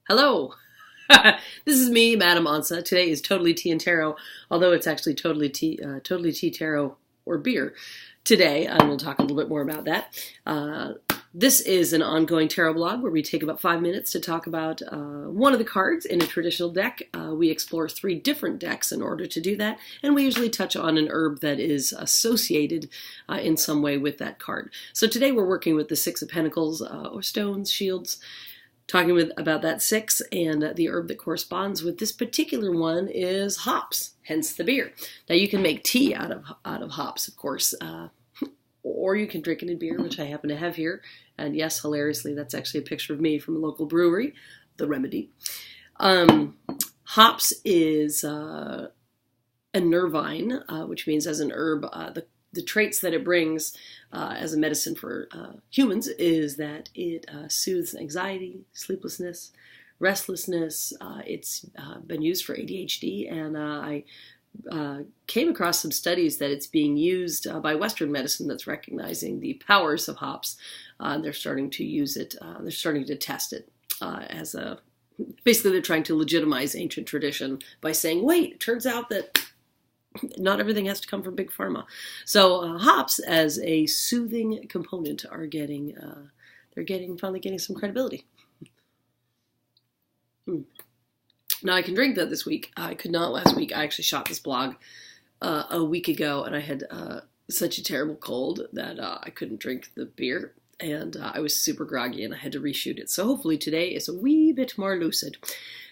Hello. This is me, Madam Onça. Today is Totally Tea and Tarot, although it's actually Totally Tea, Tarot, or Beer today, and we'll talk a little bit more about that. This is an ongoing tarot blog where we take about 5 minutes to talk about one of the cards in a traditional deck. We explore 3 different decks in order to do that, and we usually touch on an herb that is associated in some way with that card. So today we're working with the Six of Pentacles, or stones, shields, talking about that 6, and the herb that corresponds with this particular one is hops, hence the beer. Now you can make tea out of hops, of course, or you can drink it in beer, which I happen to have here. And yes, hilariously, that's actually a picture of me from a local brewery, The Remedy. Hops is a nervine, which means as an herb, the traits that it brings as a medicine for humans is that it soothes anxiety, sleeplessness, restlessness. It's been used for ADHD, and I came across some studies that it's being used by Western medicine that's recognizing the powers of hops. They're starting to use it. They're starting to test it as a... Basically, they're trying to legitimize ancient tradition by saying, wait, it turns out that not everything has to come from Big Pharma. So hops as a soothing component are getting, finally getting some credibility. Now I can drink that this week. I could not last week. I actually shot this blog a week ago, and I had such a terrible cold that I couldn't drink the beer, and I was super groggy, and I had to reshoot it. So hopefully today is a wee bit more lucid.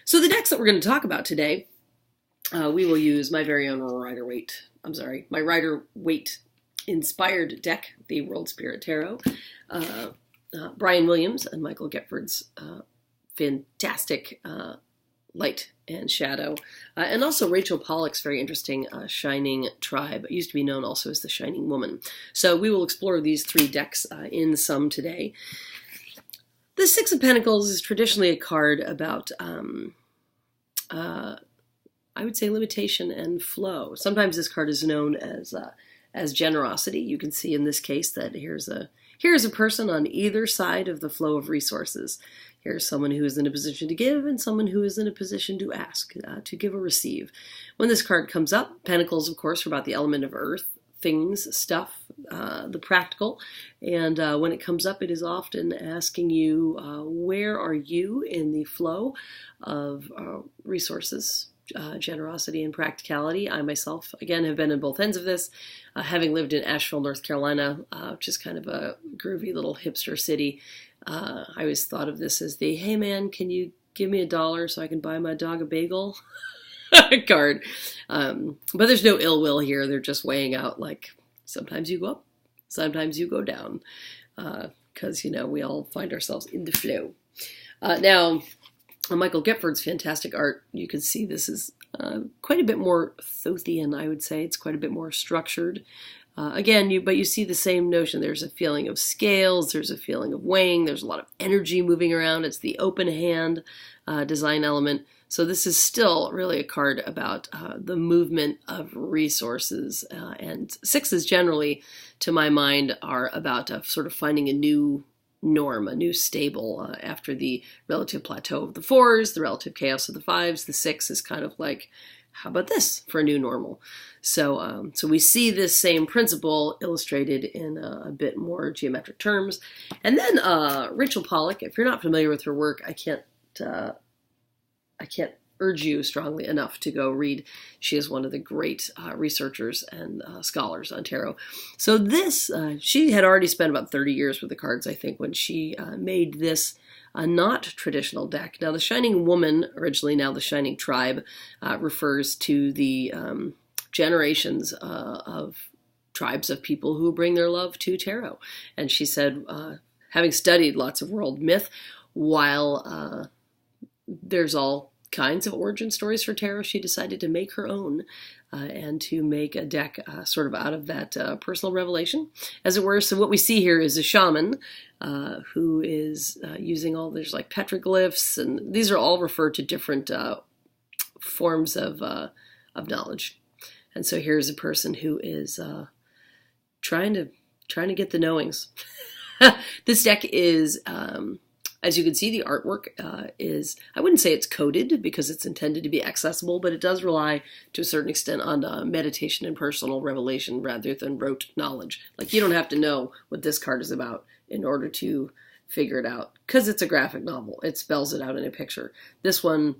So the decks that we're going to talk about today, we will use my very own my Rider-Waite inspired deck, the World Spirit Tarot. Brian Williams and Michael Getford's fantastic Light and Shadow, and also Rachel Pollack's very interesting Shining Tribe. It used to be known also as the Shining Woman. So we will explore these 3 decks in some today. The Six of Pentacles is traditionally a card about I would say limitation and flow. Sometimes this card is known as generosity. You can see in this case that here's a person on either side of the flow of resources. Here's someone who is in a position to give and someone who is in a position to ask, to give or receive. When this card comes up, Pentacles, of course, are about the element of earth, things, stuff, the practical. And when it comes up, it is often asking you, where are you in the flow of resources? Generosity and practicality. I myself, again, have been in both ends of this, having lived in Asheville, North Carolina, which is kind of a groovy little hipster city. I always thought of this as the, hey man, can you give me $1 so I can buy my dog a bagel card. But there's no ill will here. They're just weighing out, like, sometimes you go up, sometimes you go down, because, we all find ourselves in the flow. Now, Michael Getford's fantastic art, you can see this is quite a bit more Thothian, I would say. It's quite a bit more structured. But you see the same notion. There's a feeling of scales, there's a feeling of weighing, there's a lot of energy moving around. It's the open hand design element. So this is still really a card about the movement of resources. And 6s generally, to my mind, are about sort of finding a new norm, a new stable after the relative plateau of the 4s, the relative chaos of the 5s. The 6 is kind of like, how about this for a new normal? So we see this same principle illustrated in a bit more geometric terms. And then Rachel Pollack, if you're not familiar with her work, I can't urge you strongly enough to go read. She is one of the great researchers and scholars on tarot. So this, she had already spent about 30 years with the cards, I think, when she made this not traditional deck. Now, the Shining Woman, originally now the Shining Tribe, refers to the generations of tribes of people who bring their love to tarot. And she said, having studied lots of world myth, while there's all kinds of origin stories for tarot, she decided to make her own and to make a deck sort of out of that personal revelation, as it were. So what we see here is a shaman who is using there's like petroglyphs, and these are all referred to different forms of knowledge. And so here's a person who is trying to get the knowings. This deck is As you can see, the artwork is, I wouldn't say it's coded because it's intended to be accessible, but it does rely to a certain extent on meditation and personal revelation rather than rote knowledge. Like, you don't have to know what this card is about in order to figure it out, because it's a graphic novel. It spells it out in a picture. This one,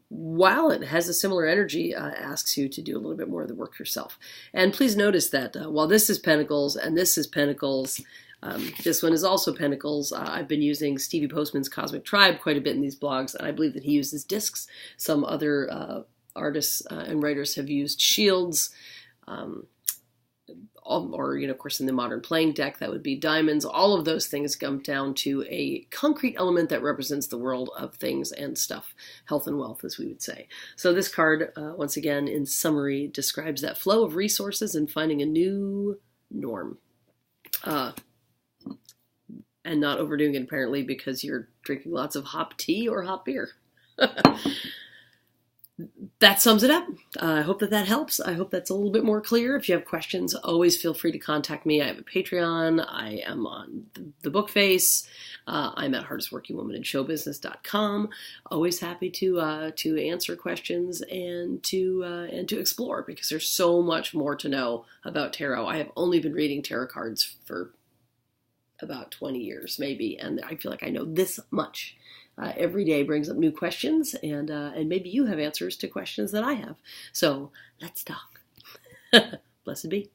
while it has a similar energy, asks you to do a little bit more of the work yourself. And please notice that while this is Pentacles and this is Pentacles, this one is also Pentacles. I've been using Stevie Postman's Cosmic Tribe quite a bit in these blogs, and I believe that he uses discs. Some other artists and writers have used shields, or, of course, in the modern playing deck, that would be diamonds. All of those things come down to a concrete element that represents the world of things and stuff, health and wealth, as we would say. So this card, once again, in summary, describes that flow of resources and finding a new norm. And not overdoing it, apparently, because you're drinking lots of hop tea or hop beer. That sums it up. I hope that helps. I hope that's a little bit more clear. If you have questions, always feel free to contact me. I have a Patreon. I am on the Bookface. I'm at hardestworkingwomaninshowbusiness.com. Always happy to answer questions and to explore, because there's so much more to know about tarot. I have only been reading tarot cards for about 20 years, maybe, and I feel like I know this much. Every day brings up new questions, and maybe you have answers to questions that I have. So let's talk. Blessed be.